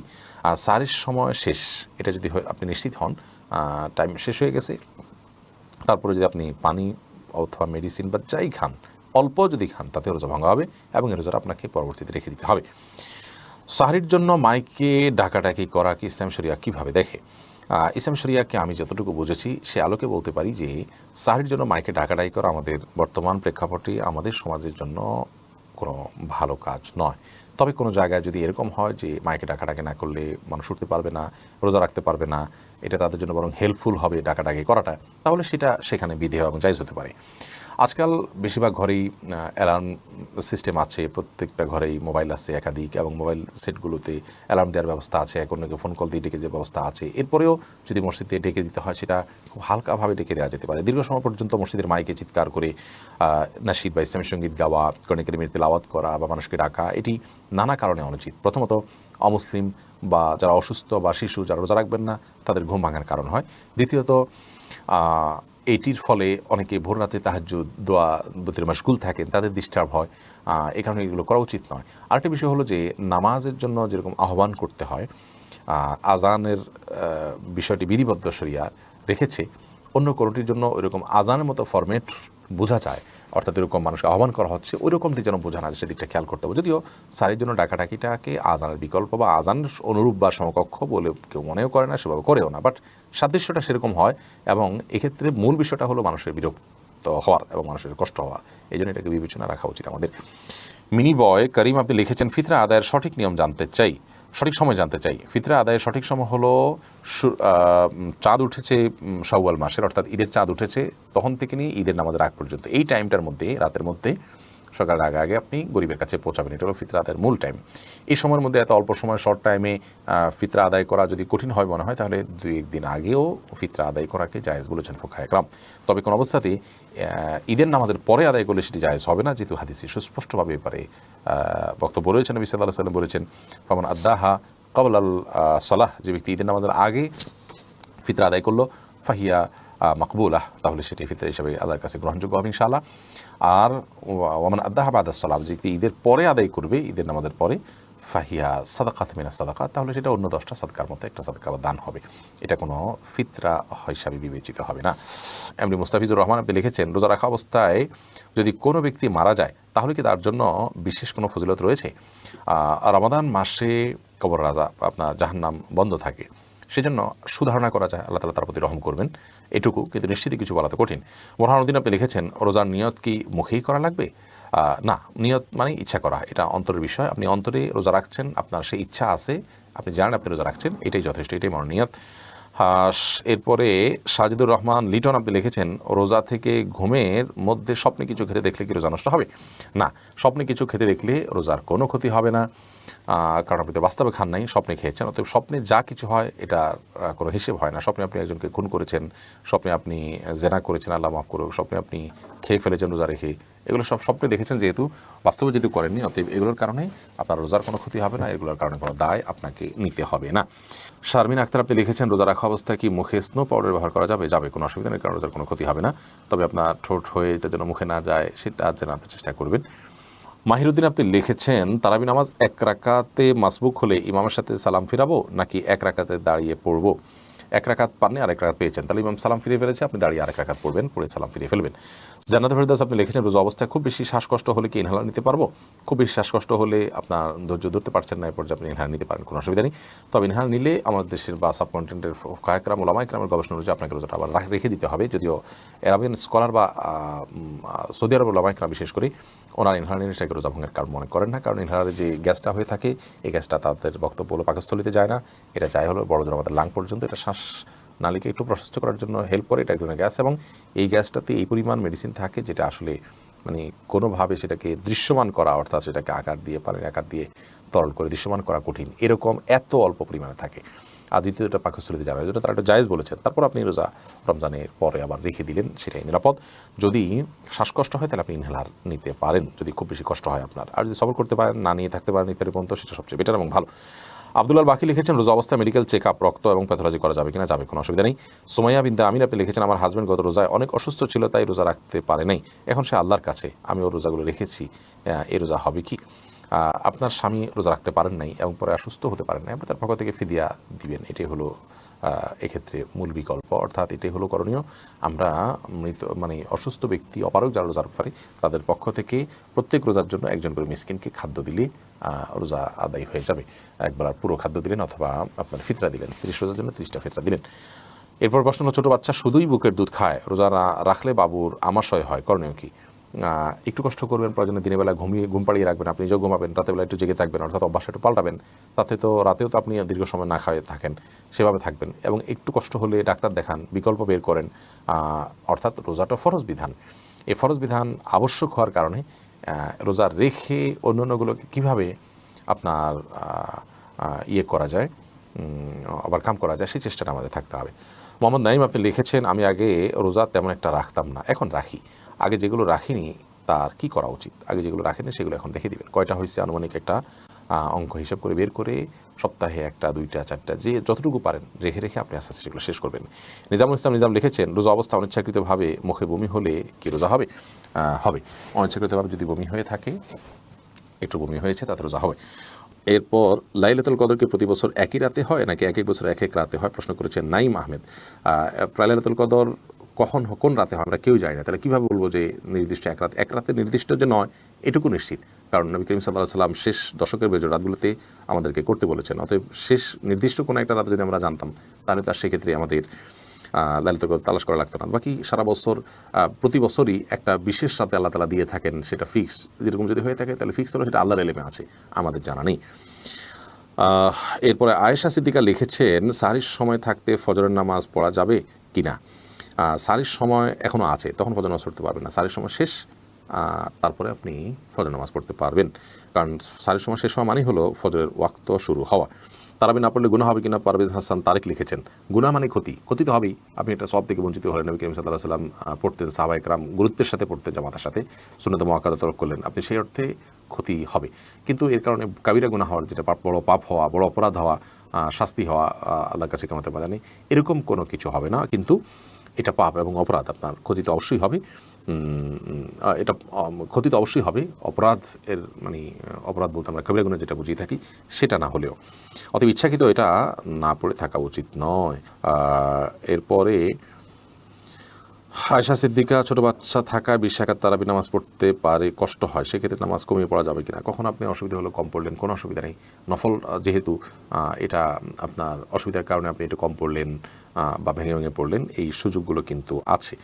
A: সাহরির সময় শেষ, এটা যদি আপনি নিশ্চিত হন টাইম শেষ হয়ে গেছে, তারপরে যদি আপনি পানি অথবা মেডিসিন বা যাই খান, অল্প যদি খান, তাতে রোজা ভাঙা হবে এবং এই রোজাটা আপনাকে পরবর্তীতে রেখে দিতে হবে। সাহরির জন্য মাইকে ডাকাডাকি করা কি ইসলাম শরিয়া কীভাবে দেখে? ইসলাম শরিয়াকে আমি যতটুকু বুঝেছি সে আলোকে বলতে পারি যে সাহরির জন্য মাইকে ডাকাডাকি করা আমাদের বর্তমান প্রেক্ষাপটে আমাদের সমাজের জন্য কোনো ভালো কাজ নয়। তবে কোনো জায়গায় যদি এরকম হয় যে মাইকে ডাকাডাকি না করলে মানুষ উঠতে পারবে না, রোজা রাখতে পারবে না, এটা তাদের জন্য বরং হেল্পফুল হবে ডাকাডাকি করাটা, তাহলে সেটা সেখানে বিধেয় এবং জায়েজ হতে পারে। আজকাল বেশিরভাগ ঘরেই অ্যালার্ম সিস্টেম আছে, প্রত্যেকটা ঘরেই মোবাইল আছে একাধিক, এবং মোবাইল সেটগুলোতে অ্যালার্ম দেওয়ার ব্যবস্থা আছে, এক অন্যকে ফোন কল দিয়ে ডেকে দেওয়ার ব্যবস্থা আছে। এরপরেও যদি মসজিদে ডেকে দিতে হয় সেটা খুব হালকাভাবে ডেকে দেওয়া যেতে পারে। দীর্ঘ সময় পর্যন্ত মসজিদের মাইকে চিৎকার করে নাশিদ বা ইসলামী সঙ্গীত গাওয়া, কোরআন কারীমের তেলাওয়াত করা বা মানুষকে ডাকা, এটি নানা কারণে অনুচিত। প্রথমত অমুসলিম বা যারা অসুস্থ বা শিশু যারা রোজা রাখবেন না তাদের ঘুম ভাঙার কারণ হয়। দ্বিতীয়ত এটির ফলে অনেকে ভোর রাতে তাহাজ্জুদ দোয়া বতির মাশগুল থাকেন, তাদের ডিস্টার্ব হয়, এই কারণে এগুলো করা উচিত নয়। আরেকটা বিষয় হলো যে নামাজের জন্য যেরকম আহ্বান করতে হয়, আজানের বিষয়টি বিধিবদ্ধ শরিয়া রেখেছে, অন্য কোনোটির জন্য ওইরকম আজানের মতো ফরম্যাট বোঝা যায়, অর্থাৎ এরকম মানুষকে আহ্বান করা হচ্ছে ওই রকমটি যেন বোঝা না যায়, সেদিকটা খেয়াল করতে হবে। যদিও সারির জন্য ডাকাডাকিটাকে আজানের বিকল্প বা আজানের অনুরূপ বা সমকক্ষ বলে কেউ মনেও করে না, সেভাবে করেও না, বাট সাদৃশ্যটা সেরকম হয়, এবং এক্ষেত্রে মূল বিষয়টা হলো মানুষের বিরক্ত হওয়ার এবং মানুষের কষ্ট হওয়ার, এই জন্য এটাকে বিবেচনা রাখা উচিত আমাদের। মিনি বয় করিম আপনি লিখেছেন ফিতরা আদায়ের সঠিক নিয়ম জানতে চাই, সঠিক সময় জানতে চাই। ফিতরা আদায়ের সঠিক সময় হলো চাঁদ উঠেছে শাওয়াল মাসের, অর্থাৎ ঈদের চাঁদ উঠেছে তখন থেকে নিয়ে ঈদের নামাজের আগ পর্যন্ত, এই টাইমটার মধ্যে, রাতের মধ্যে, সকালের আগে আগে আপনি গরিবের কাছে পৌঁছাবেন, এটা হলো ফিতরা আদায়ের মূল টাইম। এই সময়ের মধ্যে এত অল্প সময় শর্ট টাইমে ফিতরা আদায় করা যদি কঠিন হয় মনে হয়, তাহলে 2-1 দিন আগেও ফিতরা আদায় করাকে জায়েজ বলেছেন ফুকাহায়ে কেরাম। তবে কোনো অবস্থাতেই ঈদের নামাজের পরে আদায় করলে সেটি জায়েজ হবে না, যেহেতু হাদিসে সুস্পষ্টভাবে ব্যাপারে বক্তব্য রয়েছেন। নবী সাল্লাল্লাহু আলাইহি ওয়াসাল্লাম বলেছেন ফামান আদ্দাহা ক্বাবলাল সালাহ, যে ব্যক্তি ঈদের নামাজের আগে ফিতরা আদায় করলো ফাহিয়া মাকবুলাহ, তাহলে সেটি ফিতরা হিসাবে আল্লাহর কাছে গ্রহণযোগ্য হবে ইনশাআল্লাহ। আর ওয়ামান আদ্দাহা বাদাস সালাম, যে ব্যক্তি ঈদের পরে আদায় করবে, ঈদের নামাজের পরে, ফাহিয়া সাদাকাত মিনাস সাদাকাত, তাহলে সেটা অন্য 10টা সাদকার মতো একটা সাদকা বা দান হবে, এটা কোনো ফিতরা হিসাবে বিবেচিত হবে না। এমনি মুস্তাফিজুর রহমান আপনি লিখেছেন রোজা রাখা অবস্থায় যদি কোনো ব্যক্তি মারা যায় তাহলে কি তার জন্য বিশেষ কোনো ফজিলত রয়েছে? রমাদান মাসে কবর রাজা আপনার জাহান্নাম বন্ধ থাকে, সেজন্য সুধারণা করা যায় আল্লাহ তাআলা তার প্রতি রহম করবেন, এটুকু, কিন্তু নিশ্চিতই কিছু বলা তো কঠিন। বোরহানুদ্দিন আপনি লিখেছেন রোজার নিয়ত কি মুখেই করা লাগবে? না, নিয়ত মানে ইচ্ছা করা, এটা অন্তরের বিষয়। আপনি অন্তরে রোজা রাখছেন, আপনার সেই ইচ্ছা আছে, আপনি জানেন আপনি রোজা রাখছেন, এটাই যথেষ্ট, এটাই মনোনিয়ত। এরপরে সাজিদুর রহমান লিটন আপনি লিখেছেন রোজা থেকে ঘুমের মধ্যে স্বপ্নে কিছু খেতে দেখলে কি রোজা নষ্ট হবে? না, স্বপ্নে কিছু খেতে দেখলে রোজার কোনো ক্ষতি হবে না, কারণ আপনি তো বাস্তবে খান নাই, স্বপ্নে খেয়েছেন। অতএব স্বপ্নে যা কিছু হয় এটা কোনো হিসেব হয় না। স্বপ্নে আপনি একজনকে খুন করেছেন, স্বপ্নে আপনি জেনা করেছেন, আল্লাহ মাফ করুক, স্বপ্নে আপনি খেয়ে ফেলেছেন রোজা রেখে, এগুলো সব স্বপ্নে দেখেছেন, যেহেতু বাস্তবে যেহেতু করেননি, অতএব এগুলোর কারণে আপনার রোজার কোনো ক্ষতি হবে না, এগুলোর কারণে কোনো দায় আপনাকে নিতে হবে না। শারমিন আক্তার আপনি লিখেছেন রোজা রাখা অবস্থায় কি মুখে স্নো পাউডার ব্যবহার করা যাবে? যাবে, কোনো অসুবিধা নেই, কারণ রোজার কোনো ক্ষতি হবে না। তবে আপনার ঠোঁট হয়ে এটা যেন মুখে না যায় সেটা যেন আপনি চেষ্টা করবেন। মাহিরুদ্দিন আপনি লিখেছেন তারাবি নামাজ 1 রাকাতে মাসবুক হলে ইমামের সাথে সালাম ফিরাবো নাকি 1 রাকাতে দাঁড়িয়ে পড়বো? এক রাকাত পাননি আর এক রাকাত পেয়েছেন, তাহলে ইমাম সালাম ফিরিয়ে ফেলেছে, আপনি দাঁড়িয়ে আরেক রাকাত পড়বেন, পড়ে সালাম ফিরিয়ে ফেলবেন। জান্নাত ফেরদাউস আপনি লিখেছেন রোজা অবস্থায় খুব বেশি শ্বাসকষ্ট হলে কি ইনহেলার নিতে পারবো? খুব বেশি শ্বাসকষ্ট হলে আপনার ধৈর্য ধরতে পারছেন না, এরপর আপনি ইনহেলার নিতে পারেন, কোনো অসুবিধা নেই। তবে ইনহেলার নিলে আমাদের দেশের বা সাবকন্টিনেন্টের কায়করাম ওলামা ইকরামের গবেষণা অনুযায়ী আপনাকে রোজাটা আবার রেখে দিতে হবে। যদিও আরবিয়ান স্কলার বা সৌদি আরব ওলামা ইকরাম বিশেষ করে ওনার ইনহেলার নিয়ে সেটাকে রোজা ভঙ্গের কারণ মনে করেন না, কারণ ইনহেলারের যে গ্যাসটা হয়ে থাকে এই গ্যাসটা তাদের বক্তব্য হলো পাকস্থলিতে যায় না, এটা যায় হলো বড় জোর আমাদের লাং পর্যন্ত, এটা শ্বাস নালীকে একটু প্রশস্ত করার জন্য হেল্প করে, এটা এক ধরনের গ্যাস, এবং এই গ্যাসটাতে এই পরিমাণ মেডিসিন থাকে যেটা আসলে মানে কোনোভাবে সেটাকে দৃশ্যমান করা, অর্থাৎ সেটাকে আকার দিয়ে পানির আকার দিয়ে তরল করে দৃশ্যমান করা কঠিন, এরকম এত অল্প পরিমাণে থাকে। আর দ্বিতীয়টা পাকস্থলিতে যাওয়ার জন্য তারা একটা জায়েজ বলেছেন। তারপর আপনি রোজা রমজানের পরে আবার রেখে দিলেন, সেটাই নিরাপদ। যদি শ্বাসকষ্ট হয় তাহলে আপনি ইনহেলার নিতে পারেন, যদি খুব বেশি কষ্ট হয় আপনার। আর যদি সবর করতে পারেন, না নিয়ে থাকতে পারেন ইত্যাদি পর্যন্ত, সেটা সবচেয়ে বেটার এবং ভালো। আব্দুল্লাহ বাকি লিখেছেন রোজা অবস্থায় মেডিকেল চেক আপ, রক্ত এবং প্যাথোলজি করা যাবে কিনা? যাবে, কোনো অসুবিধা নেই। সুমাইয়া বিনতে আমিন আপনি লিখেছেন আমার হাজব্যান্ড গত রোজায় অনেক অসুস্থ ছিল, তাই রোজা রাখতে পারে নাই, এখন সে আল্লাহর কাছে, আমি ওর রোজাগুলো রেখেছি, এই রোজা হবে কি? আপনার স্বামী রোজা রাখতে পারেন নাই এবং পরে অসুস্থ হতে পারেন নাই, আপনি তার পক্ষ থেকে ফিদিয়া দিবেন, এটাই হলো এক্ষেত্রে মূল বিকল্প, অর্থাৎ এটাই হলো করণীয়। আমরা মৃত মানে অসুস্থ ব্যক্তি, অপারক যারা রোজার পারে, তাদের পক্ষ থেকে প্রত্যেক রোজার জন্য একজন করে মিসকিনকে খাদ্য দিলে রোজা আদায় হয়ে যাবে। একবার পুরো খাদ্য দিলেন অথবা আপনার ফিতরা দিলেন, 30 রোজার জন্য 30টা ফিতরা দিলেন। এরপর প্রশ্ন হলো, ছোটো বাচ্চা শুধুই বুকের দুধ খায়, রোজা রাখলে বাবুর আমাশয় হয়, করণীয় কি? একটু কষ্ট করবেন, প্রয়োজনে দিনের বেলা ঘুম পাড়িয়ে রাখবেন, আপনি নিজেও ঘুমাবেন, রাতের বেলা একটু জেগে থাকবেন, অর্থাৎ অভ্যাস একটু পাল্টাবেন, তাতে তো রাতেও তো আপনি দীর্ঘ সময় না খাওয়া থাকেন, সেভাবে থাকবেন। এবং একটু কষ্ট হলে ডাক্তার দেখান, বিকল্প বের করেন, অর্থাৎ রোজাটা ফরজ বিধান, এই ফরজ বিধান আবশ্যক হওয়ার কারণে রোজা রেখে অন্যান্যগুলোকে কীভাবে আপনার ইয়ে করা যায়, ওভারকাম করা যায়, সেই চেষ্টাটা আমাদের থাকতে হবে। মোহাম্মদ নাইম আপনি লিখেছেন আমি আগে রোজা তেমন একটা রাখতাম না, এখন রাখি, আগে যেগুলো রাখিনি তার কি করা উচিত? আগে যেগুলো রাখেনি সেগুলো এখন রেখে দিবেন। কয়টা হয়েছে আনুমানিক একটা অঙ্ক হিসাব করে বের করে সপ্তাহে 1টা 2টা 4টা যে যতটুকু পারেন রেখে রেখে আপনি আস্তে আস্তে সেগুলো শেষ করবেন। নিজামুল ইসলাম নিজাম লিখেছেন রোজা অবস্থা অনিচ্ছাকৃতভাবে মুখে বমি হলে কি রোজা হবে? হবে, অনিচ্ছাকৃতভাবে যদি বমি হয়ে থাকে, একটু বমি হয়েছে, তাতে রোজা হবে। এরপর লাইলাতুল কদর কি প্রতি বছর একই রাতে হয় নাকি এক এক বছর এক এক রাতে হয়? প্রশ্ন করেছেন নাইম আহমেদ। লাইলাতুল কদর কখন কোন রাতে হয় আমরা কেউ জানি না, তাহলে কীভাবে বলবো যে নির্দিষ্ট এক রাতে নির্দিষ্ট যে নয় এটুকু নিশ্চিত, কারণ নবী করিম সাল্লাল্লাহু আলাইহি সাল্লাম শেষ দশকের বেজর রাতগুলোতে আমাদেরকে করতে বলেছেন। অতএব শেষ নির্দিষ্ট কোনো একটা রাতে যদি আমরা জানতাম তাহলে তার সেক্ষেত্রে আমাদের লাইলাতুল কদর তালাশ করা লাগতো না। বাকি সারা বছর প্রতি বছরই একটা বিশেষ রাতে আল্লাহ তাআলা দিয়ে থাকেন, সেটা ফিক্স, যেরকম যদি হয়ে থাকে তাহলে ফিক্স হলো, সেটা আল্লাহর ইলমে আছে, আমাদের জানা নেই। এরপরে আয়েশা সিদ্দিকা লিখেছেন সাহরির সময় থাকতে ফজরের নামাজ পড়া যাবে কিনা? সাহরির সময় এখনও আছে, তখন ফজর নামাজ পড়তে পারবেন না, সাহরির সময় শেষ, তারপরে আপনি ফজর নামাজ পড়তে পারবেন, কারণ সাহরির সময় শেষ হওয়া মানেই হলো ফজরের ওয়াক্ত শুরু হওয়া। তারাবি না পড়লে গুনাহ হবে কিনা? পারভেজ হাসান তারেক লিখেছেন গুনাহ মানে ক্ষতি তো হবেই, আপনি এটা সব থেকে বঞ্চিত হলেন। নবী করিম সাল্লাল্লাহু আলাইহি ওয়াসাল্লাম পড়তেন, সাহাবায়ে কেরাম গুরুত্বের সাথে পড়তেন, জামাতের সাথে সুন্নাত মুআক্কাদা তরক করলেন, আপনি সেই অর্থে ক্ষতি হবে। কিন্তু এর কারণে কাবিরা গুনাহ হওয়ার, যেটা বড় পাপ হওয়া, বড় অপরাধ হওয়া, শাস্তি হওয়া আল্লাহর কাছে কিয়ামতের ময়দানে, এরকম কোনো কিছু হবে না। কিন্তু এটা পাপ এবং অপরাধ, আপনার ক্ষতি তো অবশ্যই হবে, এটা ক্ষতি তো অবশ্যই হবে। অপরাধ এর মানে অপরাধ বলতে আমরা কবিরা গুনাহ যেটা বুঝিয়ে থাকি সেটা না হলেও, অতএব ইচ্ছাকৃত এটা না পড়ে থাকা উচিত নয়। এরপরে আয়েশা সিদ্দিকা ছোটো বাচ্চা থাকায় 20 রাকাত তারাবি নামাজ পড়তে পারে, কষ্ট হয়, সেক্ষেত্রে নামাজ কমিয়ে পড়া যাবে কিনা? কখন আপনি অসুবিধা হলো কম পড়লেন, কোনো অসুবিধা নেই, নফল যেহেতু এটা আপনার অসুবিধার কারণে আপনি একটু কম পড়লেন বা ভেঙে ভেঙে পড়লেন, এই সুযোগগুলো কিন্তু আছে।